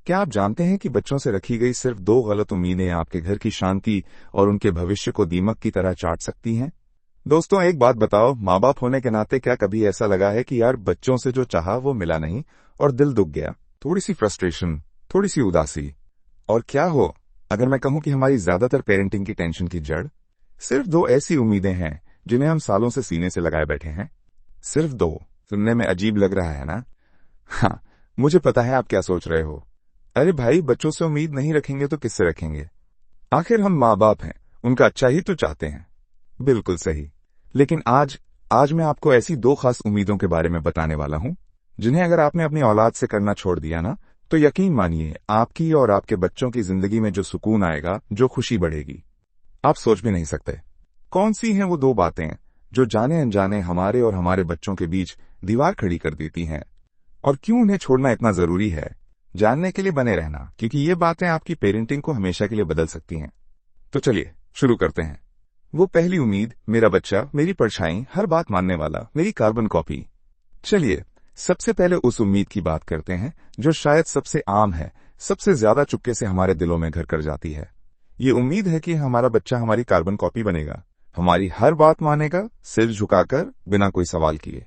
क्या आप जानते हैं कि बच्चों से रखी गई सिर्फ 2 गलत उम्मीदें आपके घर की शांति और उनके भविष्य को दीमक की तरह चाट सकती हैं? दोस्तों, एक बात बताओ, माँ बाप होने के नाते क्या कभी ऐसा लगा है कि यार बच्चों से जो चाहा वो मिला नहीं और दिल दुख गया? थोड़ी सी फ्रस्ट्रेशन, थोड़ी सी उदासी। और क्या हो अगर मैं कहूं कि हमारी ज्यादातर पेरेंटिंग की टेंशन की जड़ सिर्फ 2 ऐसी उम्मीदें हैं जिन्हें हम सालों से सीने से लगाए बैठे हैं? सिर्फ 2। सुनने में अजीब लग रहा है ना? हाँ, मुझे पता है आप क्या सोच रहे हो। अरे भाई, बच्चों से उम्मीद नहीं रखेंगे तो किससे रखेंगे? आखिर हम माँ बाप हैं, उनका अच्छा ही तो चाहते हैं। बिल्कुल सही। लेकिन आज मैं आपको ऐसी 2 खास उम्मीदों के बारे में बताने वाला हूं जिन्हें अगर आपने अपनी औलाद से करना छोड़ दिया ना, तो यकीन मानिए आपकी और आपके बच्चों की जिंदगी में जो सुकून आएगा, जो खुशी बढ़ेगी, आप सोच भी नहीं सकते। कौन सी हैं वो 2 बातें जो जाने अनजाने हमारे और हमारे बच्चों के बीच दीवार खड़ी कर देती हैं, और क्यों उन्हें छोड़ना इतना जरूरी है? जानने के लिए बने रहना, क्योंकि ये बातें आपकी पेरेंटिंग को हमेशा के लिए बदल सकती हैं। तो चलिए शुरू करते हैं। वो पहली उम्मीद, मेरा बच्चा मेरी परछाई, हर बात मानने वाला, मेरी कार्बन कॉपी। चलिए सबसे पहले उस उम्मीद की बात करते हैं जो शायद सबसे आम है, सबसे ज्यादा चुपके से हमारे दिलों में घर कर जाती है। ये उम्मीद है कि हमारा बच्चा हमारी कार्बन कॉपी बनेगा, हमारी हर बात मानेगा, सिर झुकाकर, बिना कोई सवाल किए।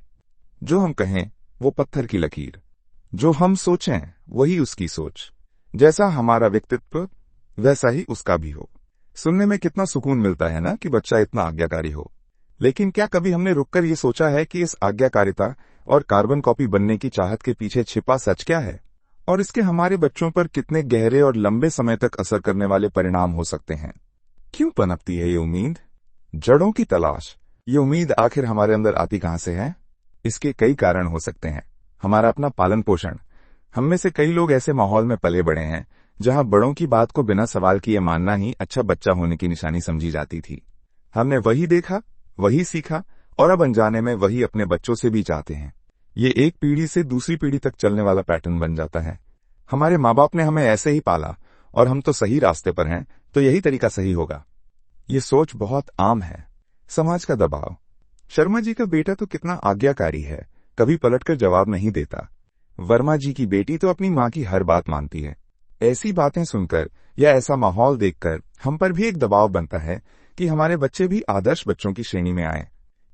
जो हम कहें वो पत्थर की लकीर, जो हम सोचें वही उसकी सोच, जैसा हमारा व्यक्तित्व वैसा ही उसका भी हो। सुनने में कितना सुकून मिलता है ना कि बच्चा इतना आज्ञाकारी हो। लेकिन क्या कभी हमने रुककर ये सोचा है कि इस आज्ञाकारिता और कार्बन कॉपी बनने की चाहत के पीछे छिपा सच क्या है, और इसके हमारे बच्चों पर कितने गहरे और लंबे समय तक असर करने वाले परिणाम हो सकते हैं? क्यों पनपती है ये उम्मीद? जड़ों की तलाश। ये उम्मीद आखिर हमारे अंदर आती कहां से है? इसके कई कारण हो सकते हैं। हमारा अपना पालन पोषण। हम में से कई लोग ऐसे माहौल में पले बड़े हैं जहां बड़ों की बात को बिना सवाल किए मानना ही अच्छा बच्चा होने की निशानी समझी जाती थी। हमने वही देखा, वही सीखा, और अब अनजाने में वही अपने बच्चों से भी चाहते हैं। ये एक पीढ़ी से दूसरी पीढ़ी तक चलने वाला पैटर्न बन जाता है। हमारे माँ बाप ने हमें ऐसे ही पाला और हम तो सही रास्ते पर हैं, तो यही तरीका सही होगा। ये सोच बहुत आम है। समाज का दबाव। शर्मा जी का बेटा तो कितना आज्ञाकारी है, कभी पलटकर जवाब नहीं देता। वर्मा जी की बेटी तो अपनी माँ की हर बात मानती है। ऐसी बातें सुनकर या ऐसा माहौल देखकर हम पर भी एक दबाव बनता है कि हमारे बच्चे भी आदर्श बच्चों की श्रेणी में आए।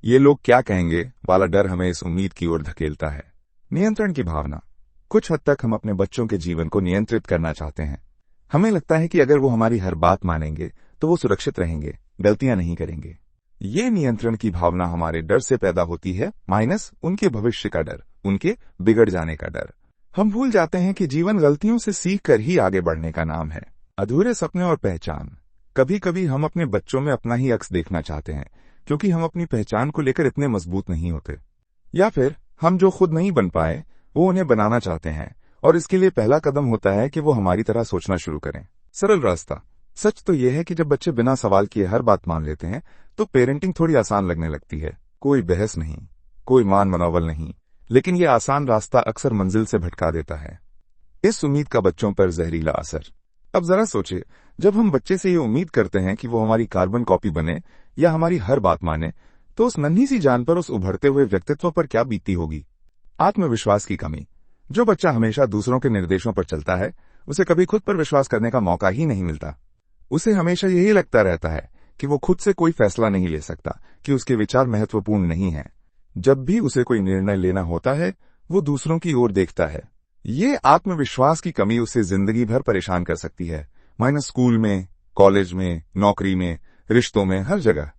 ये लोग क्या कहेंगे वाला डर हमें इस उम्मीद की ओर धकेलता है। नियंत्रण की भावना। कुछ हद तक हम अपने बच्चों के जीवन को नियंत्रित करना चाहते हैं। हमें लगता है कि अगर वो हमारी हर बात मानेंगे तो वो सुरक्षित रहेंगे, गलतियां नहीं करेंगे। ये नियंत्रण की भावना हमारे डर से पैदा होती है, माइनस उनके भविष्य का डर, उनके बिगड़ जाने का डर। हम भूल जाते हैं कि जीवन गलतियों से सीख कर ही आगे बढ़ने का नाम है। अधूरे सपने और पहचान। कभी कभी हम अपने बच्चों में अपना ही अक्स देखना चाहते हैं, क्योंकि हम अपनी पहचान को लेकर इतने मजबूत नहीं होते। या फिर हम जो खुद नहीं बन पाए वो उन्हें बनाना चाहते हैं, और इसके लिए पहला कदम होता है कि वो हमारी तरह सोचना शुरू करें। सरल रास्ता। सच तो यह है कि जब बच्चे बिना सवाल किए हर बात मान लेते हैं तो पेरेंटिंग थोड़ी आसान लगने लगती है। कोई बहस नहीं, कोई मान मनोबल नहीं, लेकिन यह आसान रास्ता अक्सर मंजिल से भटका देता है। इस उम्मीद का बच्चों पर जहरीला असर। अब जरा सोचिए, जब हम बच्चे से ये उम्मीद करते हैं कि वो हमारी कार्बन कॉपी बने या हमारी हर बात माने, तो उस नन्ही सी जान पर, उस उभरते हुए व्यक्तित्व पर क्या बीतती होगी? आत्मविश्वास की कमी। जो बच्चा हमेशा दूसरों के निर्देशों पर चलता है, उसे कभी खुद पर विश्वास करने का मौका ही नहीं मिलता। उसे हमेशा यही लगता रहता है कि वो खुद से कोई फैसला नहीं ले सकता, कि उसके विचार महत्वपूर्ण नहीं हैं। जब भी उसे कोई निर्णय लेना होता है, वो दूसरों की ओर देखता है। ये आत्मविश्वास की कमी उसे जिंदगी भर परेशान कर सकती है, माइनस स्कूल में, कॉलेज में, नौकरी में, रिश्तों में, हर जगह।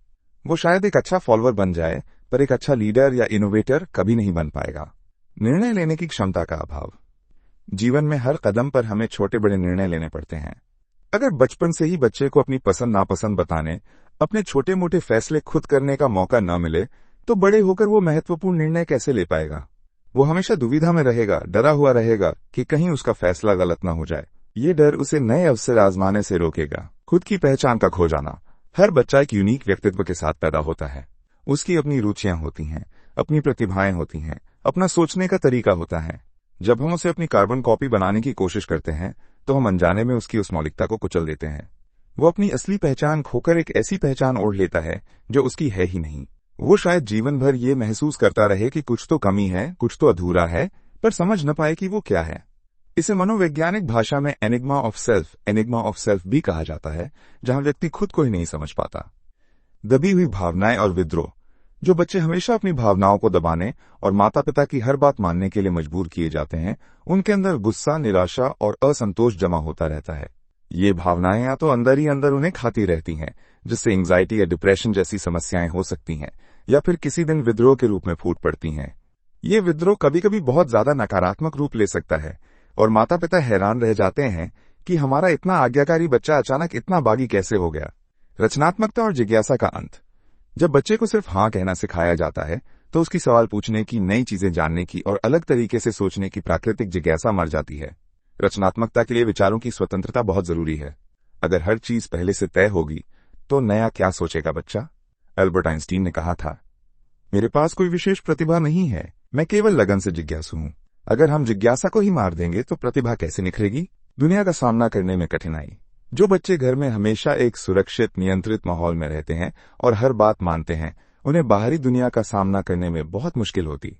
वो शायद एक अच्छा फॉलोअर बन जाए, पर एक अच्छा लीडर या इनोवेटर कभी नहीं बन पाएगा। निर्णय लेने की क्षमता का अभाव। जीवन में हर कदम पर हमें छोटे बड़े निर्णय लेने पड़ते हैं। अगर बचपन से ही बच्चे को अपनी पसंद नापसंद बताने, अपने छोटे मोटे फैसले खुद करने का मौका न मिले, तो बड़े होकर वो महत्वपूर्ण निर्णय कैसे ले पाएगा? वो हमेशा दुविधा में रहेगा, डरा हुआ रहेगा कि कहीं उसका फैसला गलत न हो जाए। ये डर उसे नए अवसर आजमाने से रोकेगा। खुद की पहचान का खो जाना। हर बच्चा एक यूनिक व्यक्तित्व के साथ पैदा होता है। उसकी अपनी रुचियां होती हैं, अपनी प्रतिभाएं होती हैं, अपना सोचने का तरीका होता है। जब हम उसे अपनी कार्बन कॉपी बनाने की कोशिश करते हैं, तो हम अनजाने में उसकी उस मौलिकता को कुचल देते हैं। वो अपनी असली पहचान खोकर एक ऐसी पहचान ओढ़ लेता है जो उसकी है ही नहीं। वो शायद जीवन भर ये महसूस करता रहे कि कुछ तो कमी है, कुछ तो अधूरा है, पर समझ न पाए कि वो क्या है। इसे मनोवैज्ञानिक भाषा में एनिग्मा ऑफ सेल्फ भी कहा जाता है, जहां व्यक्ति खुद को ही नहीं समझ पाता। दबी हुई भावनाएं और विद्रोह। जो बच्चे हमेशा अपनी भावनाओं को दबाने और माता पिता की हर बात मानने के लिए मजबूर किए जाते हैं, उनके अंदर गुस्सा, निराशा और असंतोष जमा होता रहता है। ये भावनाएं या तो अंदर ही अंदर उन्हें खाती रहती हैं, जिससे एंग्जाइटी या डिप्रेशन जैसी समस्याएं हो सकती हैं, या फिर किसी दिन विद्रोह के रूप में फूट पड़ती हैं। ये विद्रोह कभी कभी बहुत ज्यादा नकारात्मक रूप ले सकता है और माता पिता हैरान रह जाते हैं कि हमारा इतना आज्ञाकारी बच्चा अचानक इतना बागी कैसे हो गया। रचनात्मकता और जिज्ञासा का अंत। जब बच्चे को सिर्फ हाँ कहना सिखाया जाता है, तो उसकी सवाल पूछने की, नई चीजें जानने की और अलग तरीके से सोचने की प्राकृतिक जिज्ञासा मर जाती है। रचनात्मकता के लिए विचारों की स्वतंत्रता बहुत जरूरी है। अगर हर चीज पहले से तय होगी, तो नया क्या सोचेगा बच्चा? एल्बर्ट आइंस्टीन ने कहा था, मेरे पास कोई विशेष प्रतिभा नहीं है, मैं केवल लगन से जिज्ञासु हूं। अगर हम जिज्ञासा को ही मार देंगे तो प्रतिभा कैसे निखरेगी? दुनिया का सामना करने में कठिनाई। जो बच्चे घर में हमेशा एक सुरक्षित, नियंत्रित माहौल में रहते हैं और हर बात मानते हैं, उन्हें बाहरी दुनिया का सामना करने में बहुत मुश्किल होती।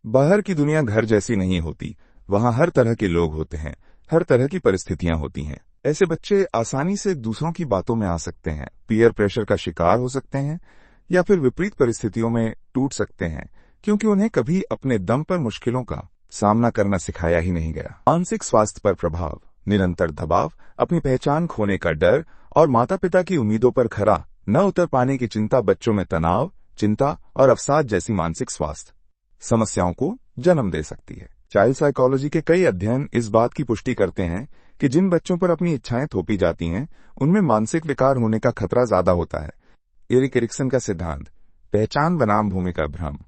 बाहर की दुनिया घर जैसी नहीं होती। वहां हर तरह के लोग होते हैं, हर तरह की परिस्थितियां होती हैं। ऐसे बच्चे आसानी से दूसरों की बातों में आ सकते हैं, पीयर प्रेशर का शिकार हो सकते हैं, या फिर विपरीत परिस्थितियों में टूट सकते हैं, क्योंकि उन्हें कभी अपने दम पर मुश्किलों का सामना करना सिखाया ही नहीं गया। मानसिक स्वास्थ्य पर प्रभाव। निरंतर दबाव, अपनी पहचान खोने का डर और माता पिता की उम्मीदों पर खरा न उतर पाने की चिंता बच्चों में तनाव, चिंता और अवसाद जैसी मानसिक स्वास्थ्य समस्याओं को जन्म दे सकती है। चाइल्ड साइकोलॉजी के कई अध्ययन इस बात की पुष्टि करते हैं कि जिन बच्चों पर अपनी इच्छाएं थोपी जाती हैं, उनमें मानसिक विकार होने का खतरा ज्यादा होता है। एरिक एरिक्सन का सिद्धांत, पहचान बनाम भूमिका भ्रम।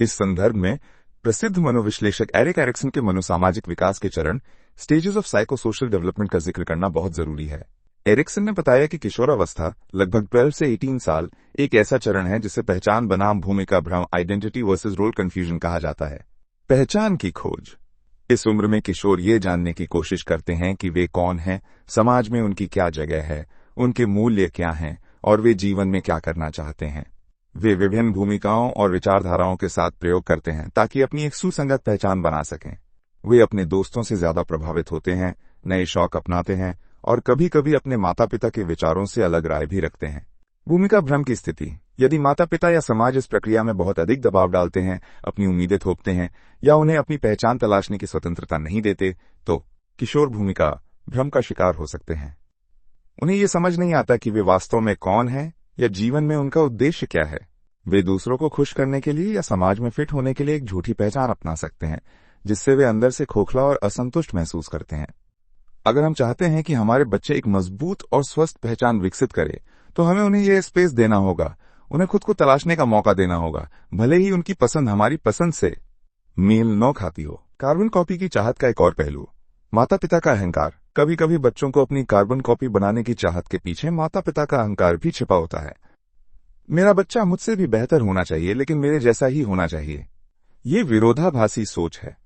इस संदर्भ में प्रसिद्ध मनोविश्लेषक एरिक एरिक्सन के मनोसामाजिक विकास के चरण, stages of psycho social development का जिक्र करना बहुत जरूरी है। एरिक्सन ने बताया कि किशोरावस्था, लगभग 12 से 18 साल, एक ऐसा चरण है जिसे पहचान बनाम भूमिका भ्रम, आइडेंटिटी वर्सेस रोल कंफ्यूजन कहा जाता है। पहचान की खोज। इस उम्र में किशोर ये जानने की कोशिश करते हैं कि वे कौन हैं, समाज में उनकी क्या जगह है, उनके मूल्य क्या हैं और वे जीवन में क्या करना चाहते हैं। वे विभिन्न भूमिकाओं और विचारधाराओं के साथ प्रयोग करते हैं ताकि अपनी एक सुसंगत पहचान बना सकें। वे अपने दोस्तों से ज्यादा प्रभावित होते हैं, नए शौक अपनाते हैं और कभी कभी अपने माता पिता के विचारों से अलग राय भी रखते हैं। भूमिका भ्रम की स्थिति। यदि माता पिता या समाज इस प्रक्रिया में बहुत अधिक दबाव डालते हैं, अपनी उम्मीदें थोपते हैं या उन्हें अपनी पहचान तलाशने की स्वतंत्रता नहीं देते, तो किशोर भूमिका भ्रम का शिकार हो सकते हैं। उन्हें यह समझ नहीं आता कि वे वास्तव में कौन हैं या जीवन में उनका उद्देश्य क्या है। वे दूसरों को खुश करने के लिए या समाज में फिट होने के लिए एक झूठी पहचान अपना सकते हैं, जिससे वे अंदर से खोखला और असंतुष्ट महसूस करते हैं। अगर हम चाहते हैं कि हमारे बच्चे एक मजबूत और स्वस्थ पहचान विकसित करें, तो हमें उन्हें यह स्पेस देना होगा, उन्हें खुद को तलाशने का मौका देना होगा, भले ही उनकी पसंद हमारी पसंद से मेल न खाती हो। कार्बन कॉपी की चाहत का एक और पहलू, माता पिता का अहंकार। कभी कभी बच्चों को अपनी कार्बन कॉपी बनाने की चाहत के पीछे माता पिता का अहंकार भी छिपा होता है। मेरा बच्चा मुझसे भी बेहतर होना चाहिए, लेकिन मेरे जैसा ही होना चाहिए। ये विरोधाभासी सोच है।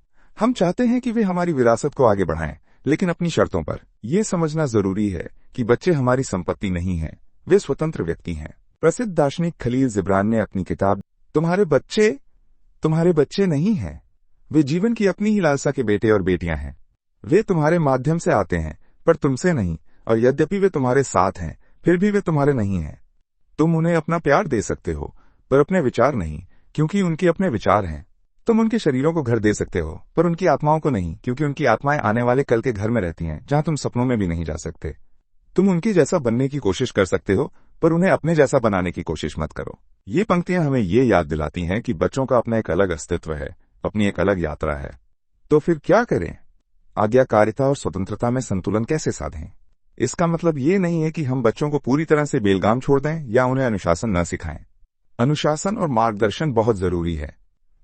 हम चाहते हैं कि वे हमारी विरासत को आगे बढ़ाएं, लेकिन अपनी शर्तों पर। यह समझना जरूरी है कि बच्चे हमारी संपत्ति नहीं हैं, वे स्वतंत्र व्यक्ति हैं। प्रसिद्ध दार्शनिक खलील जिब्रान ने अपनी किताब तुम्हारे बच्चे नहीं हैं, वे जीवन की अपनी ही लालसा के बेटे और बेटियां हैं। वे तुम्हारे माध्यम से आते हैं, पर तुमसे नहीं, और यद्यपि वे तुम्हारे साथ हैं, फिर भी वे तुम्हारे नहीं हैं। तुम उन्हें अपना प्यार दे सकते हो, पर अपने विचार नहीं, क्योंकि उनके अपने विचार हैं। तुम उनके शरीरों को घर दे सकते हो, पर उनकी आत्माओं को नहीं, क्योंकि उनकी आत्माएं आने वाले कल के घर में रहती हैं, जहां तुम सपनों में भी नहीं जा सकते। तुम उनके जैसा बनने की कोशिश कर सकते हो, पर उन्हें अपने जैसा बनाने की कोशिश मत करो। ये पंक्तियां हमें ये याद दिलाती हैं कि बच्चों का अपना एक अलग अस्तित्व है, अपनी एक अलग यात्रा है। तो फिर क्या करें? आज्ञाकारिता और स्वतंत्रता में संतुलन कैसे साधें? इसका मतलब ये नहीं है कि हम बच्चों को पूरी तरह से बेलगाम छोड़ दें या उन्हें अनुशासन न सिखाएं। अनुशासन और मार्गदर्शन बहुत जरूरी है,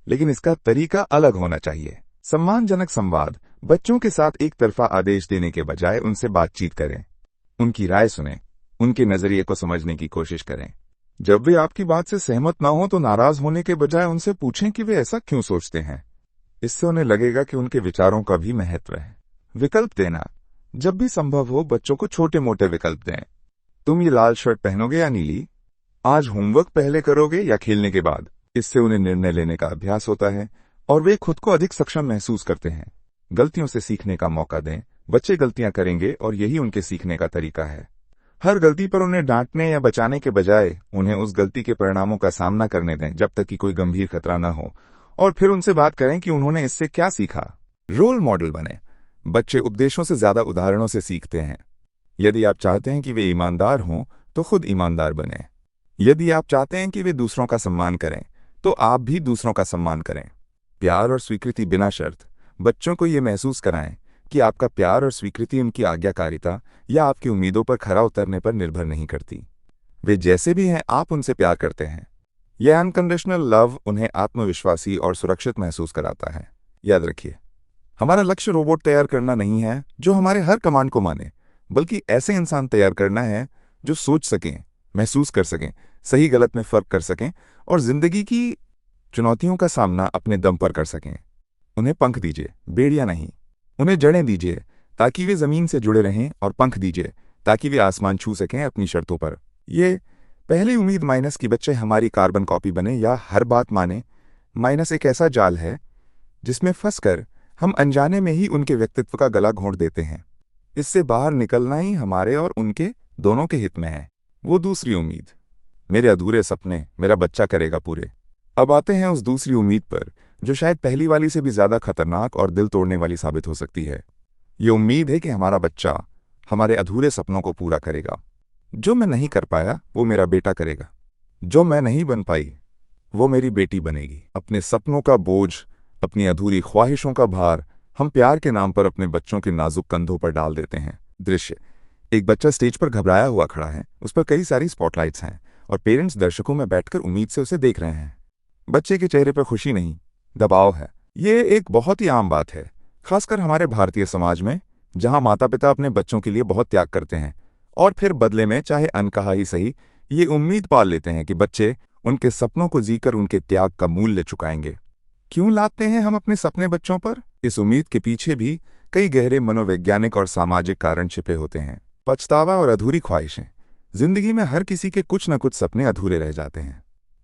लेकिन इसका तरीका अलग होना चाहिए। सम्मानजनक संवाद। बच्चों के साथ एक तरफा आदेश देने के बजाय उनसे बातचीत करें, उनकी राय सुनें, उनके नजरिए को समझने की कोशिश करें। जब वे आपकी बात से सहमत ना हो तो नाराज होने के बजाय उनसे पूछें कि वे ऐसा क्यों सोचते हैं। इससे उन्हें लगेगा कि उनके विचारों का भी महत्व है। विकल्प देना। जब भी संभव हो बच्चों को छोटे मोटे विकल्प दें। तुम ये लाल शर्ट पहनोगे या नीली? आज होमवर्क पहले करोगे या खेलने के बाद? इससे उन्हें निर्णय लेने का अभ्यास होता है और वे खुद को अधिक सक्षम महसूस करते हैं। गलतियों से सीखने का मौका दें। बच्चे गलतियां करेंगे और यही उनके सीखने का तरीका है। हर गलती पर उन्हें डांटने या बचाने के बजाय उन्हें उस गलती के परिणामों का सामना करने दें जब तक कि कोई गंभीर खतरा न हो, और फिर उनसे बात करें कि उन्होंने इससे क्या सीखा। रोल मॉडल बने। बच्चे उपदेशों से ज्यादा उदाहरणों से सीखते हैं। यदि आप चाहते हैं कि वे ईमानदार हों तो खुद ईमानदार बने। यदि आप चाहते हैं कि वे दूसरों का सम्मान करें तो आप भी दूसरों का सम्मान करें। प्यार और स्वीकृति बिना शर्त। बच्चों को ये महसूस कराएं कि आपका प्यार और स्वीकृति उनकी आज्ञाकारिता या आपकी उम्मीदों पर खरा उतरने पर निर्भर नहीं करती। वे जैसे भी हैं आप उनसे प्यार करते हैं। यह अनकंडीशनल लव उन्हें आत्मविश्वासी और सुरक्षित महसूस कराता है। याद रखिए, हमारा लक्ष्य रोबोट तैयार करना नहीं है जो हमारे हर कमांड को माने, बल्कि ऐसे इंसान तैयार करना है जो सोच सकें, महसूस कर सकें, सही गलत में फर्क कर सकें और जिंदगी की चुनौतियों का सामना अपने दम पर कर सकें। उन्हें पंख दीजिए, बेड़ियां नहीं। उन्हें जड़ें दीजिए ताकि वे जमीन से जुड़े रहें, और पंख दीजिए ताकि वे आसमान छू सकें अपनी शर्तों पर। ये पहली उम्मीद माइनस की बच्चे हमारी कार्बन कॉपी बने या हर बात माने। माइनस एक ऐसा जाल है जिसमें फंसकर हम अनजाने में ही उनके व्यक्तित्व का गला घोंट देते हैं। इससे बाहर निकलना ही हमारे और उनके दोनों के हित में है। वो दूसरी उम्मीद, मेरे अधूरे सपने मेरा बच्चा करेगा पूरे। अब आते हैं उस दूसरी उम्मीद पर जो शायद पहली वाली से भी ज्यादा खतरनाक और दिल तोड़ने वाली साबित हो सकती है। ये उम्मीद है कि हमारा बच्चा हमारे अधूरे सपनों को पूरा करेगा। जो मैं नहीं कर पाया वो मेरा बेटा करेगा। जो मैं नहीं बन पाई वो मेरी बेटी बनेगी। अपने सपनों का बोझ, अपनी अधूरी ख्वाहिशों का भार हम प्यार के नाम पर अपने बच्चों के नाजुक कंधों पर डाल देते हैं। दृश्य, एक बच्चा स्टेज पर घबराया हुआ खड़ा है। उस पर कई सारी स्पॉटलाइट्स हैं और पेरेंट्स दर्शकों में बैठकर उम्मीद से उसे देख रहे हैं। बच्चे के चेहरे पर खुशी नहीं, दबाव है। ये एक बहुत ही आम बात है, खासकर हमारे भारतीय समाज में, जहां माता पिता अपने बच्चों के लिए बहुत त्याग करते हैं और फिर बदले में, चाहे अनकहा ही सही, ये उम्मीद पाल लेते हैं कि बच्चे उनके सपनों को जीकर उनके त्याग का मूल्य चुकाएंगे। क्यों लादते हैं हम अपने सपने बच्चों पर? इस उम्मीद के पीछे भी कई गहरे मनोवैज्ञानिक और सामाजिक कारण छिपे होते हैं। पछतावा और अधूरी ख्वाहिशें। जिंदगी में हर किसी के कुछ न कुछ सपने अधूरे रह जाते हैं।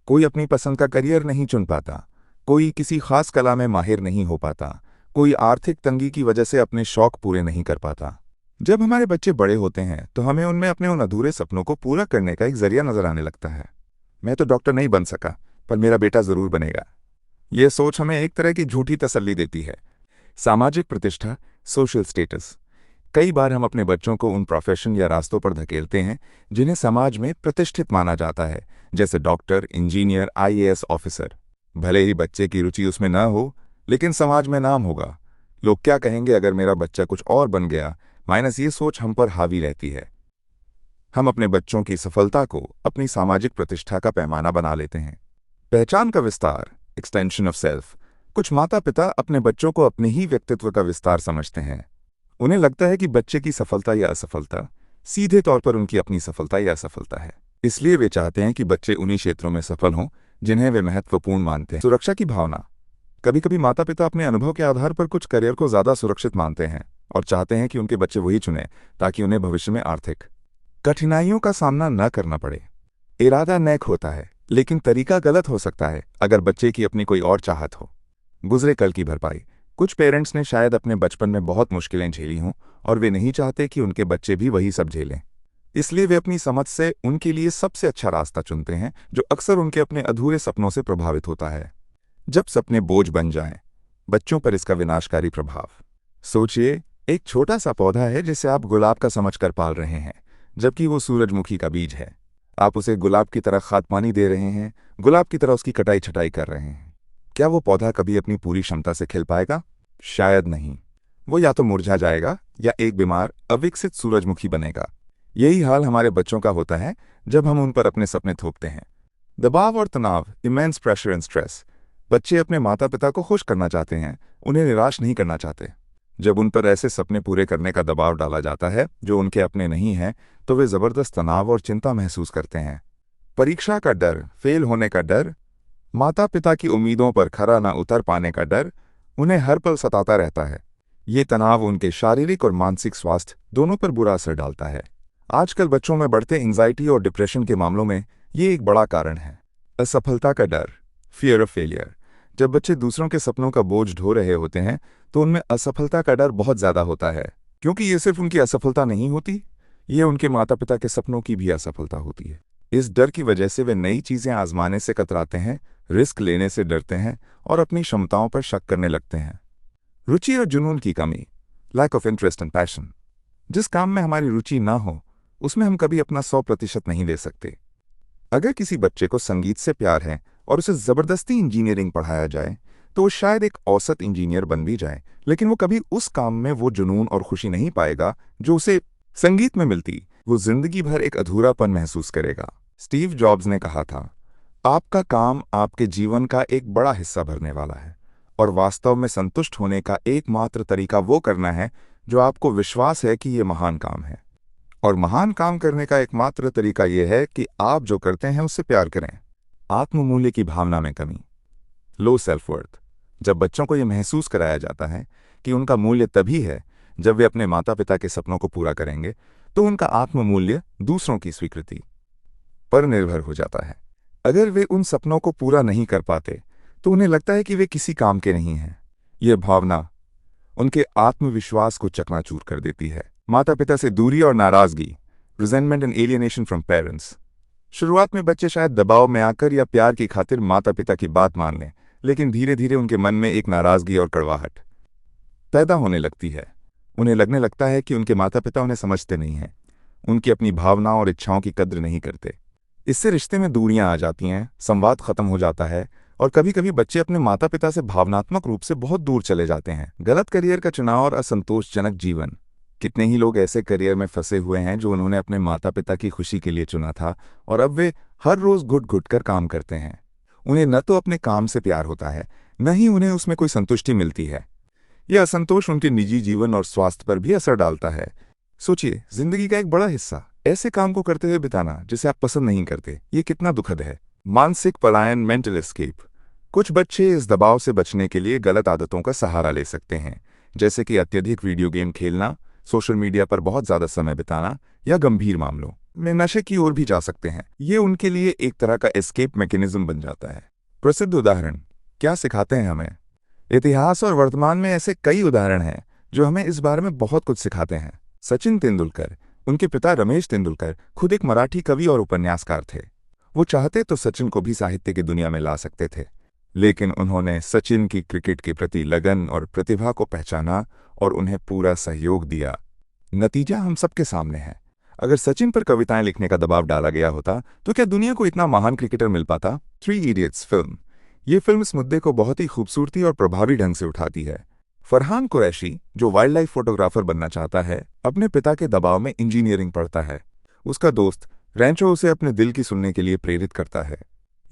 कोई अपनी पसंद का करियर नहीं चुन पाता, कोई किसी खास कला में माहिर नहीं हो पाता, कोई आर्थिक तंगी की वजह से अपने शौक पूरे नहीं कर पाता। जब हमारे बच्चे बड़े होते हैं तो हमें उनमें अपने उन अधूरे सपनों को पूरा करने का एक जरिया नजर आने लगता है। मैं तो डॉक्टर नहीं बन सका, पर मेरा बेटा जरूर बनेगा। यह सोच हमें एक तरह की झूठी तसल्ली देती है। सामाजिक प्रतिष्ठा, सोशल स्टेटस। कई बार हम अपने बच्चों को उन प्रोफेशन या रास्तों पर धकेलते हैं जिन्हें समाज में प्रतिष्ठित माना जाता है, जैसे डॉक्टर, इंजीनियर, आईएएस ऑफिसर। भले ही बच्चे की रुचि उसमें ना हो, लेकिन समाज में नाम होगा। लोग क्या कहेंगे अगर मेरा बच्चा कुछ और बन गया, माइनस ये सोच हम पर हावी रहती है। हम अपने बच्चों की सफलता को अपनी सामाजिक प्रतिष्ठा का पैमाना बना लेते हैं। पहचान का विस्तार, एक्सटेंशन ऑफ सेल्फ। कुछ माता पिता अपने बच्चों को अपने ही व्यक्तित्व का विस्तार समझते हैं। उन्हें लगता है कि बच्चे की सफलता या असफलता सीधे तौर पर उनकी अपनी सफलता या असफलता है, इसलिए वे चाहते हैं कि बच्चे उन्हीं क्षेत्रों में सफल हों जिन्हें वे महत्वपूर्ण मानते हैं। सुरक्षा की भावना। कभी कभी माता पिता अपने अनुभव के आधार पर कुछ करियर को ज्यादा सुरक्षित मानते हैं और चाहते हैं कि उनके बच्चे वही चुनें ताकि उन्हें भविष्य में आर्थिक कठिनाइयों का सामना न करना पड़े। इरादा नेक होता है, लेकिन तरीका गलत हो सकता है अगर बच्चे की अपनी कोई और चाहत हो। गुजरे कल की भरपाई। कुछ पेरेंट्स ने शायद अपने बचपन में बहुत मुश्किलें झेली हों और वे नहीं चाहते कि उनके बच्चे भी वही सब झेलें। इसलिए वे अपनी समझ से उनके लिए सबसे अच्छा रास्ता चुनते हैं, जो अक्सर उनके अपने अधूरे सपनों से प्रभावित होता है। जब सपने बोझ बन जाएं, बच्चों पर इसका विनाशकारी प्रभाव। सोचिए, एक छोटा सा पौधा है जिसे आप गुलाब का समझकर पाल रहे हैं, जबकि वो सूरजमुखी का बीज है। आप उसे गुलाब की तरह खाद पानी दे रहे हैं, गुलाब की तरह उसकी कटाई छटाई कर रहे हैं। क्या वो पौधा कभी अपनी पूरी क्षमता से खिल पाएगा? शायद नहीं। वो या तो मुरझा जाएगा या एक बीमार, अविकसित सूरजमुखी बनेगा। यही हाल हमारे बच्चों का होता है जब हम उन पर अपने सपने थोपते हैं। दबाव और तनाव, इमेंस प्रेशर एंड स्ट्रेस। बच्चे अपने माता पिता को खुश करना चाहते हैं, उन्हें निराश नहीं करना चाहते। जब उन पर ऐसे सपने पूरे करने का दबाव डाला जाता है जो उनके अपने नहीं हैं, तो वे जबरदस्त तनाव और चिंता महसूस करते हैं। परीक्षा का डर, फेल होने का डर, माता पिता की उम्मीदों पर खरा न उतर पाने का डर उन्हें हर पल सताता रहता है। ये तनाव उनके शारीरिक और मानसिक स्वास्थ्य दोनों पर बुरा असर डालता है। आजकल बच्चों में बढ़ते एंजाइटी और डिप्रेशन के मामलों में ये एक बड़ा कारण है। असफलता का डर, फियर ऑफ फेलियर। जब बच्चे दूसरों के सपनों का बोझ ढो रहे होते हैं तो उनमें असफलता का डर बहुत ज़्यादा होता है, क्योंकि ये सिर्फ उनकी असफलता नहीं होती, ये उनके माता पिता के सपनों की भी असफलता होती है। इस डर की वजह से वे नई चीज़ें आजमाने से कतराते हैं, रिस्क लेने से डरते हैं और अपनी क्षमताओं पर शक करने लगते हैं। रुचि और जुनून की कमी, lack of interest and passion. जिस काम में हमारी रुचि ना हो उसमें हम कभी अपना 100% नहीं दे सकते। अगर किसी बच्चे को संगीत से प्यार है और उसे ज़बरदस्ती इंजीनियरिंग पढ़ाया जाए तो वो शायद एक औसत इंजीनियर बन भी जाए, लेकिन वो कभी उस काम में वो जुनून और खुशी नहीं पाएगा जो उसे संगीत में मिलती। वो जिंदगी भर एक अधूरापन महसूस करेगा। स्टीव जॉब्स ने कहा था, आपका काम आपके जीवन का एक बड़ा हिस्सा भरने वाला है और वास्तव में संतुष्ट होने का एकमात्र तरीका वो करना है जो आपको विश्वास है कि ये महान काम है। और महान काम करने का एकमात्र तरीका यह है कि आप जो करते हैं उससे प्यार करें। आत्ममूल्य की भावना में कमी, लो सेल्फ वर्थ। जब बच्चों को यह महसूस कराया जाता है कि उनका मूल्य तभी है जब वे अपने माता पिता के सपनों को पूरा करेंगे, तो उनका आत्ममूल्य दूसरों की स्वीकृति पर निर्भर हो जाता है। अगर वे उन सपनों को पूरा नहीं कर पाते तो उन्हें लगता है कि वे किसी काम के नहीं हैं। यह भावना उनके आत्मविश्वास को चकनाचूर कर देती है। माता पिता से दूरी और नाराजगी, resentment and alienation from parents. शुरुआत में बच्चे शायद दबाव में आकर या प्यार की खातिर माता पिता की बात मान लें, लेकिन धीरे धीरे उनके मन में एक नाराजगी और कड़वाहट पैदा होने लगती है। उन्हें लगने लगता है कि उनके माता पिता उन्हें समझते नहीं हैं, उनकी अपनी भावनाओं और इच्छाओं की कद्र नहीं करते। इससे रिश्ते में दूरियां आ जाती हैं, संवाद खत्म हो जाता है और कभी कभी बच्चे अपने माता पिता से भावनात्मक रूप से बहुत दूर चले जाते हैं। गलत करियर का चुनाव और असंतोषजनक जीवन। कितने ही लोग ऐसे करियर में फंसे हुए हैं जो उन्होंने अपने माता पिता की खुशी के लिए चुना था और अब वे हर रोज घुट घुट कर काम करते हैं। उन्हें न तो अपने काम से प्यार होता है, न ही उन्हें उसमें कोई संतुष्टि मिलती है। यह असंतोष उनके निजी जीवन और स्वास्थ्य पर भी असर डालता है। सोचिए, जिंदगी का एक बड़ा हिस्सा ऐसे काम को करते हुए बिताना जिसे आप पसंद नहीं करते, ये कितना दुखद है। मानसिक पलायन, मेंटल एस्केप। कुछ बच्चे इस दबाव से बचने के लिए गलत आदतों का सहारा ले सकते हैं, जैसे कि अत्यधिक वीडियो गेम खेलना, सोशल मीडिया पर बहुत ज्यादा समय बिताना या गंभीर मामलों में नशे की ओर भी जा सकते हैं। ये उनके लिए एक तरह का एस्केप मैकेनिज्म बन जाता है। प्रसिद्ध उदाहरण क्या सिखाते हैं हमें? इतिहास और वर्तमान में ऐसे कई उदाहरण हैं जो हमें इस बारे में बहुत कुछ सिखाते हैं। सचिन तेंदुलकर, उनके पिता रमेश तेंदुलकर खुद एक मराठी कवि और उपन्यासकार थे। वो चाहते तो सचिन को भी साहित्य की दुनिया में ला सकते थे, लेकिन उन्होंने सचिन की क्रिकेट के प्रति लगन और प्रतिभा को पहचाना और उन्हें पूरा सहयोग दिया। नतीजा हम सबके सामने है। अगर सचिन पर कविताएं लिखने का दबाव डाला गया होता तो क्या दुनिया को इतना महान क्रिकेटर मिल पाता? 3 इडियट्स फिल्म। ये फिल्म इस मुद्दे को बहुत ही खूबसूरती और प्रभावी ढंग से उठाती है। फरहान कुरैशी, जो वाइल्ड लाइफ फोटोग्राफर बनना चाहता है, अपने पिता के दबाव में इंजीनियरिंग पढ़ता है। उसका दोस्त रैंचो उसे अपने दिल की सुनने के लिए प्रेरित करता है।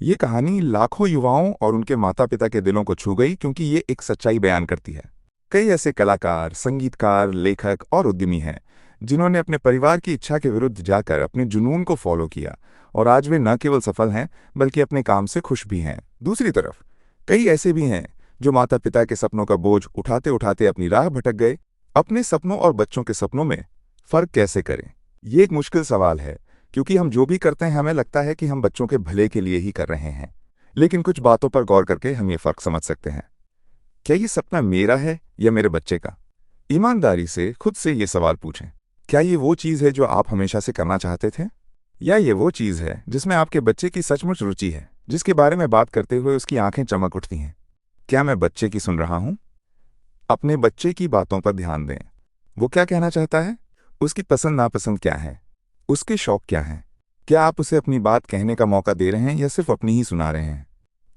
ये कहानी लाखों युवाओं और उनके माता पिता के दिलों को छू गई, क्योंकि ये एक सच्चाई बयान करती है। कई ऐसे कलाकार, संगीतकार, लेखक और उद्यमी हैं जिन्होंने अपने परिवार की इच्छा के विरुद्ध जाकर अपने जुनून को फॉलो किया और आज वे न केवल सफल हैं बल्कि अपने काम से खुश भी हैं। दूसरी तरफ कई ऐसे भी हैं जो माता पिता के सपनों का बोझ उठाते उठाते अपनी राह भटक गए। अपने सपनों और बच्चों के सपनों में फर्क कैसे करें? ये एक मुश्किल सवाल है, क्योंकि हम जो भी करते हैं हमें लगता है कि हम बच्चों के भले के लिए ही कर रहे हैं, लेकिन कुछ बातों पर गौर करके हम ये फर्क समझ सकते हैं। क्या ये सपना मेरा है या मेरे बच्चे का? ईमानदारी से खुद से ये सवाल पूछें। क्या ये वो चीज़ है जो आप हमेशा से करना चाहते थे, या ये वो चीज़ है जिसमें आपके बच्चे की सचमुच रुचि है, जिसके बारे में बात करते हुए उसकी आंखें चमक उठती हैं? क्या मैं बच्चे की सुन रहा हूं? अपने बच्चे की बातों पर ध्यान दें। वो क्या कहना चाहता है? उसकी पसंद नापसंद क्या है? उसके शौक क्या हैं? क्या आप उसे अपनी बात कहने का मौका दे रहे हैं या सिर्फ अपनी ही सुना रहे हैं?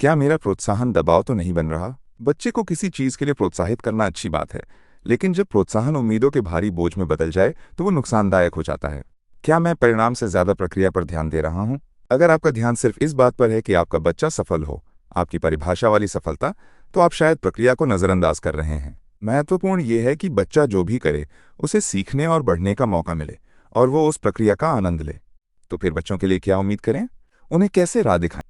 क्या मेरा प्रोत्साहन दबाव तो नहीं बन रहा? बच्चे को किसी चीज़ के लिए प्रोत्साहित करना अच्छी बात है, लेकिन जब प्रोत्साहन उम्मीदों के भारी बोझ में बदल जाए तो वो नुकसानदायक हो जाता है। क्या मैं परिणाम से ज्यादा प्रक्रिया पर ध्यान दे रहा हूं? अगर आपका ध्यान सिर्फ इस बात पर है कि आपका बच्चा सफल हो, आपकी परिभाषा वाली सफलता, तो आप शायद प्रक्रिया को नजरअंदाज कर रहे हैं। महत्वपूर्ण यह है कि बच्चा जो भी करे उसे सीखने और बढ़ने का मौका मिले और वो उस प्रक्रिया का आनंद ले। तो फिर बच्चों के लिए क्या उम्मीद करें? उन्हें कैसे राह दिखाएं?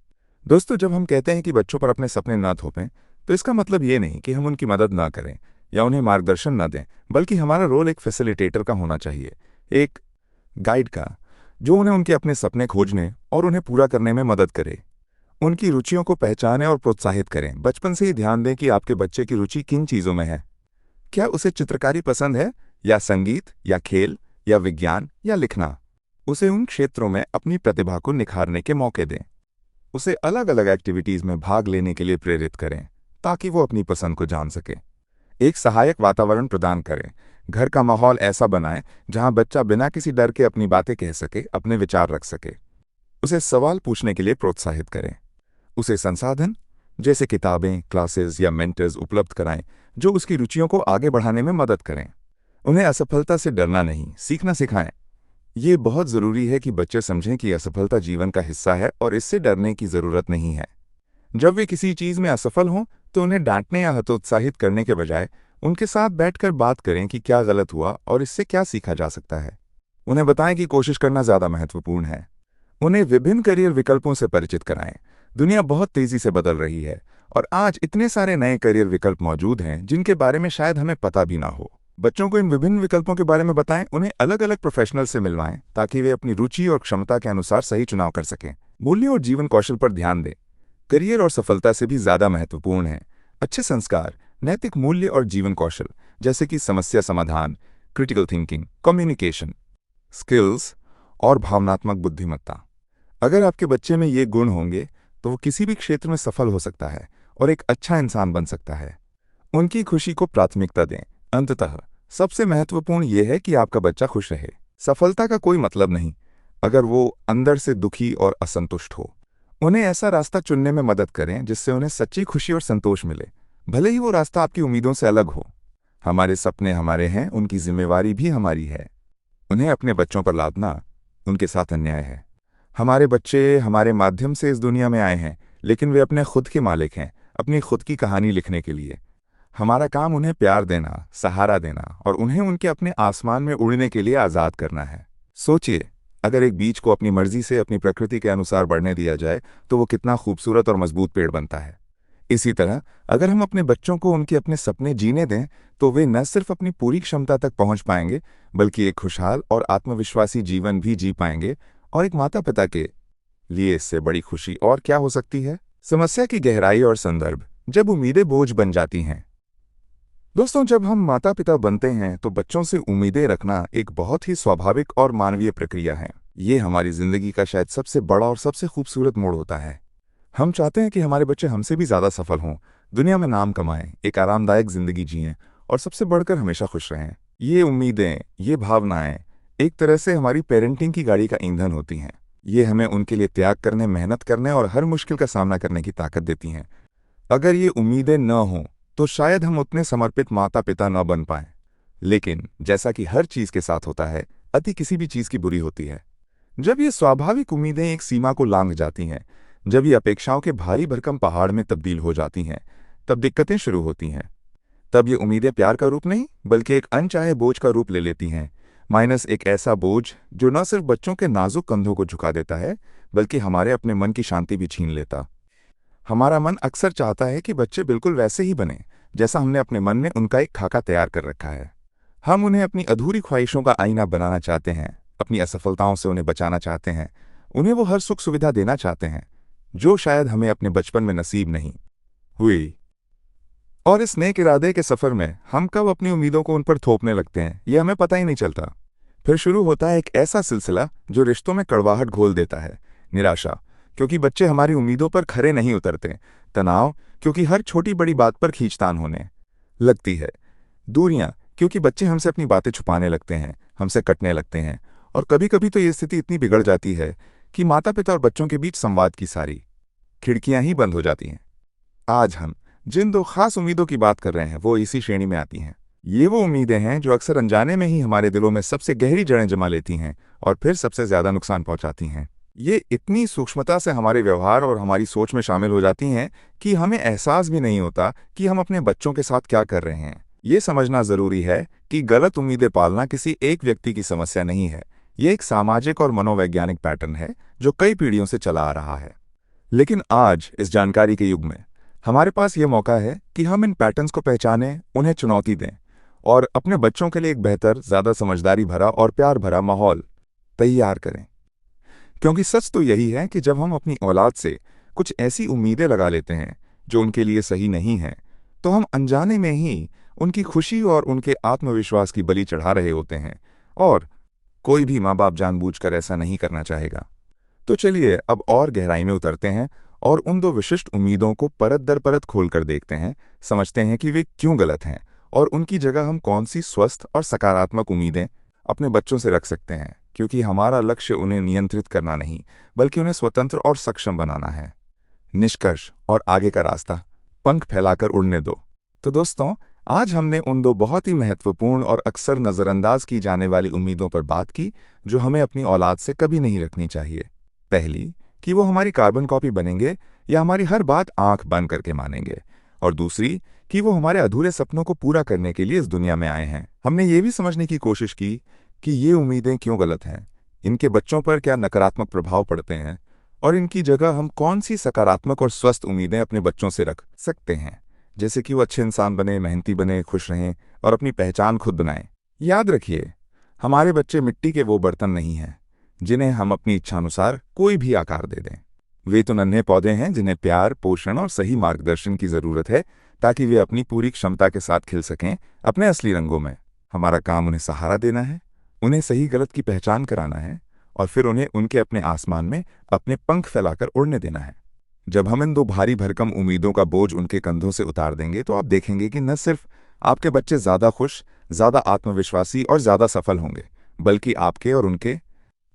दोस्तों, जब हम कहते हैं कि बच्चों पर अपने सपने ना थोपें, तो इसका मतलब ये नहीं कि हम उनकी मदद ना करें या उन्हें मार्गदर्शन न दें, बल्कि हमारा रोल एक फैसिलिटेटर का होना चाहिए, एक गाइड का, जो उन्हें उनके अपने सपने खोजने और उन्हें पूरा करने में मदद करे। उनकी रुचियों को पहचानें और प्रोत्साहित करें। बचपन से ही ध्यान दें कि आपके बच्चे की रुचि किन चीज़ों में है। क्या उसे चित्रकारी पसंद है, या संगीत, या खेल, या विज्ञान, या लिखना? उसे उन क्षेत्रों में अपनी प्रतिभा को निखारने के मौके दें। उसे अलग अलग एक्टिविटीज में भाग लेने के लिए प्रेरित करें ताकि वो अपनी पसंद को जान सके। एक सहायक वातावरण प्रदान करें। घर का माहौल ऐसा बनाएं जहां बच्चा बिना किसी डर के अपनी बातें कह सके, अपने विचार रख सके। उसे सवाल पूछने के लिए प्रोत्साहित करें। उसे संसाधन जैसे किताबें, क्लासेस या मेंटर्स उपलब्ध कराएं जो उसकी रुचियों को आगे बढ़ाने में मदद करें। उन्हें असफलता से डरना नहीं, सीखना सिखाएं। ये बहुत ज़रूरी है कि बच्चे समझें कि असफलता जीवन का हिस्सा है और इससे डरने की ज़रूरत नहीं है। जब वे किसी चीज़ में असफल हों तो उन्हें डांटने या हतोत्साहित करने के बजाय उनके साथ बैठकर बात करें कि क्या गलत हुआ और इससे क्या सीखा जा सकता है। उन्हें बताएं कि कोशिश करना ज़्यादा महत्वपूर्ण है। उन्हें विभिन्न करियर विकल्पों से परिचित कराएं। दुनिया बहुत तेज़ी से बदल रही है और आज इतने सारे नए करियर विकल्प मौजूद हैं जिनके बारे में शायद हमें पता भी ना हो। बच्चों को इन विभिन्न विकल्पों के बारे में बताएं, उन्हें अलग अलग प्रोफेशनल से मिलवाएं ताकि वे अपनी रुचि और क्षमता के अनुसार सही चुनाव कर सकें। मूल्यों और जीवन कौशल पर ध्यान दें। करियर और सफलता से भी ज़्यादा महत्वपूर्ण है अच्छे संस्कार, नैतिक मूल्य और जीवन कौशल जैसे कि समस्या समाधान, क्रिटिकल थिंकिंग, कम्युनिकेशन स्किल्स और भावनात्मक बुद्धिमत्ता। अगर आपके बच्चे में ये गुण होंगे तो वो किसी भी क्षेत्र में सफल हो सकता है और एक अच्छा इंसान बन सकता है। उनकी खुशी को प्राथमिकता दें। अंततः सबसे महत्वपूर्ण यह है कि आपका बच्चा खुश रहे। सफलता का कोई मतलब नहीं अगर वो अंदर से दुखी और असंतुष्ट हो। उन्हें ऐसा रास्ता चुनने में मदद करें जिससे उन्हें सच्ची खुशी और संतोष मिले, भले ही वो रास्ता आपकी उम्मीदों से अलग हो। हमारे सपने हमारे हैं, उनकी जिम्मेवारी भी हमारी है। उन्हें अपने बच्चों पर लादना उनके साथ अन्याय है। हमारे बच्चे हमारे माध्यम से इस दुनिया में आए हैं, लेकिन वे अपने खुद के मालिक हैं, अपनी खुद की कहानी लिखने के लिए। हमारा काम उन्हें प्यार देना, सहारा देना और उन्हें उनके अपने आसमान में उड़ने के लिए आज़ाद करना है। सोचिए, अगर एक बीज को अपनी मर्जी से अपनी प्रकृति के अनुसार बढ़ने दिया जाए तो वो कितना खूबसूरत और मजबूत पेड़ बनता है। इसी तरह अगर हम अपने बच्चों को उनके अपने सपने जीने दें तो वे न सिर्फ अपनी पूरी क्षमता तक पहुंच पाएंगे बल्कि एक खुशहाल और आत्मविश्वासी जीवन भी जी पाएंगे। और एक माता पिता के लिए इससे बड़ी खुशी और क्या हो सकती है। समस्या की गहराई और संदर्भ। जब उम्मीदें बोझ बन जाती हैं। दोस्तों, जब हम माता पिता बनते हैं तो बच्चों से उम्मीदें रखना एक बहुत ही स्वाभाविक और मानवीय प्रक्रिया है। ये हमारी जिंदगी का शायद सबसे बड़ा और सबसे खूबसूरत मोड़ होता है। हम चाहते हैं कि हमारे बच्चे हमसे भी ज़्यादा सफल हों, दुनिया में नाम कमाएं, एक आरामदायक जिंदगी जिएं और सबसे बढ़कर हमेशा खुश रहें। ये उम्मीदें, ये भावनाएं एक तरह से हमारी पेरेंटिंग की गाड़ी का ईंधन होती हैं। ये हमें उनके लिए त्याग करने, मेहनत करने और हर मुश्किल का सामना करने की ताकत देती हैं। अगर ये उम्मीदें न हों तो शायद हम उतने समर्पित माता पिता न बन पाएं। लेकिन जैसा कि हर चीज़ के साथ होता है, अति किसी भी चीज़ की बुरी होती है। जब ये स्वाभाविक उम्मीदें एक सीमा को लांघ जाती हैं, जब ये अपेक्षाओं के भारी भरकम पहाड़ में तब्दील हो जाती हैं, तब दिक्कतें शुरू होती हैं। तब ये उम्मीदें प्यार का रूप नहीं बल्कि एक अनचाहे बोझ का रूप ले लेती हैं। माइनस एक ऐसा बोझ जो न सिर्फ बच्चों के नाजुक कंधों को झुका देता है बल्कि हमारे अपने मन की शांति भी छीन लेता। हमारा मन अक्सर चाहता है कि बच्चे बिल्कुल वैसे ही बने जैसा हमने अपने मन में उनका एक खाका तैयार कर रखा है। हम उन्हें अपनी अधूरी ख्वाहिशों का आईना बनाना चाहते हैं, अपनी असफलताओं से उन्हें बचाना चाहते हैं, उन्हें वो हर सुख सुविधा देना चाहते हैं जो शायद हमें अपने बचपन में नसीब नहीं हुई। और इस नेक इरादे के सफ़र में हम कब अपनी उम्मीदों को उन पर थोपने लगते हैं ये हमें पता ही नहीं चलता। फिर शुरू होता है एक ऐसा सिलसिला जो रिश्तों में कड़वाहट घोल देता है। निराशा, क्योंकि बच्चे हमारी उम्मीदों पर खरे नहीं उतरते। तनाव, क्योंकि हर छोटी बड़ी बात पर खींचतान होने लगती है। दूरियां, क्योंकि बच्चे हमसे अपनी बातें छुपाने लगते हैं, हमसे कटने लगते हैं। और कभी कभी तो ये स्थिति इतनी बिगड़ जाती है कि माता पिता और बच्चों के बीच संवाद की सारी खिड़कियां ही बंद हो जाती हैं। आज हम जिन दो खास उम्मीदों की बात कर रहे हैं वो इसी श्रेणी में आती हैं। ये वो उम्मीदें हैं जो अक्सर अनजाने में ही हमारे दिलों में सबसे गहरी जड़ें जमा लेती हैं और फिर सबसे ज़्यादा नुकसान पहुंचाती हैं। ये इतनी सूक्ष्मता से हमारे व्यवहार और हमारी सोच में शामिल हो जाती हैं कि हमें एहसास भी नहीं होता कि हम अपने बच्चों के साथ क्या कर रहे हैं। ये समझना ज़रूरी है कि गलत उम्मीदें पालना किसी एक व्यक्ति की समस्या नहीं है। ये एक सामाजिक और मनोवैज्ञानिक पैटर्न है जो कई पीढ़ियों से चला आ रहा है। लेकिन आज इस जानकारी के युग में हमारे पास ये मौका है कि हम इन पैटर्न्स को पहचानें, उन्हें चुनौती दें और अपने बच्चों के लिए एक बेहतर, ज़्यादा समझदारी भरा और प्यार भरा माहौल तैयार करें। क्योंकि सच तो यही है कि जब हम अपनी औलाद से कुछ ऐसी उम्मीदें लगा लेते हैं जो उनके लिए सही नहीं हैं, तो हम अनजाने में ही उनकी खुशी और उनके आत्मविश्वास की बलि चढ़ा रहे होते हैं, और कोई भी माँ बाप जानबूझकर ऐसा नहीं करना चाहेगा। तो चलिए अब और गहराई में उतरते हैं और उन दो विशिष्ट उम्मीदों को परत दर परत खोलकर देखते हैं, समझते हैं कि वे क्यों गलत हैं और उनकी जगह हम कौन सी स्वस्थ और सकारात्मक उम्मीदें अपने बच्चों से रख सकते हैं, क्योंकि हमारा लक्ष्य उन्हें नियंत्रित करना नहीं बल्कि उन्हें स्वतंत्र और सक्षम बनाना है। निष्कर्ष और आगे का रास्ता, पंख फैलाकर उड़ने दो। तो दोस्तों, आज हमने उन दो बहुत ही महत्वपूर्ण और अक्सर नज़रअंदाज की जाने वाली उम्मीदों पर बात की जो हमें अपनी औलाद से कभी नहीं रखनी चाहिए। पहली, कि वो हमारी कार्बन कॉपी बनेंगे या हमारी हर बात आंख बंद करके मानेंगे, और दूसरी कि वो हमारे अधूरे सपनों को पूरा करने के लिए इस दुनिया में आए हैं। हमने ये भी समझने की कोशिश की कि ये उम्मीदें क्यों गलत हैं, इनके बच्चों पर क्या नकारात्मक प्रभाव पड़ते हैं, और इनकी जगह हम कौन सी सकारात्मक और स्वस्थ उम्मीदें अपने बच्चों से रख सकते हैं, जैसे कि वो अच्छे इंसान बने, मेहनती बने, खुश रहें और अपनी पहचान खुद बनाएं। याद रखिए, हमारे बच्चे मिट्टी के वो बर्तन नहीं हैं जिन्हें हम अपनी इच्छानुसार कोई भी आकार दे दें। वे तो नन्हे पौधे हैं जिन्हें प्यार, पोषण और सही मार्गदर्शन की जरूरत है ताकि वे अपनी पूरी क्षमता के साथ खिल सकें अपने असली रंगों में। हमारा काम उन्हें सहारा देना है, उन्हें सही गलत की पहचान कराना है, और फिर उन्हें उनके अपने आसमान में अपने पंख फैलाकर उड़ने देना है। जब हम इन दो भारी भरकम उम्मीदों का बोझ उनके कंधों से उतार देंगे तो आप देखेंगे कि न सिर्फ आपके बच्चे ज़्यादा खुश, ज़्यादा आत्मविश्वासी और ज़्यादा सफल होंगे, बल्कि आपके और उनके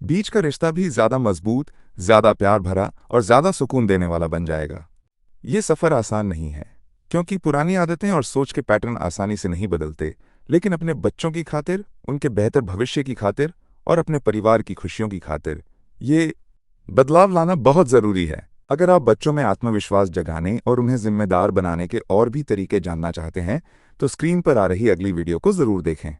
बीच का रिश्ता भी ज़्यादा मजबूत, ज़्यादा प्यार भरा और ज़्यादा सुकून देने वाला बन जाएगा। ये सफ़र आसान नहीं है, क्योंकि पुरानी आदतें और सोच के पैटर्न आसानी से नहीं बदलते, लेकिन अपने बच्चों की खातिर, उनके बेहतर भविष्य की खातिर और अपने परिवार की खुशियों की खातिर ये बदलाव लाना बहुत ज़रूरी है। अगर आप बच्चों में आत्मविश्वास जगाने और उन्हें जिम्मेदार बनाने के और भी तरीके जानना चाहते हैं तो स्क्रीन पर आ रही अगली वीडियो को ज़रूर देखें।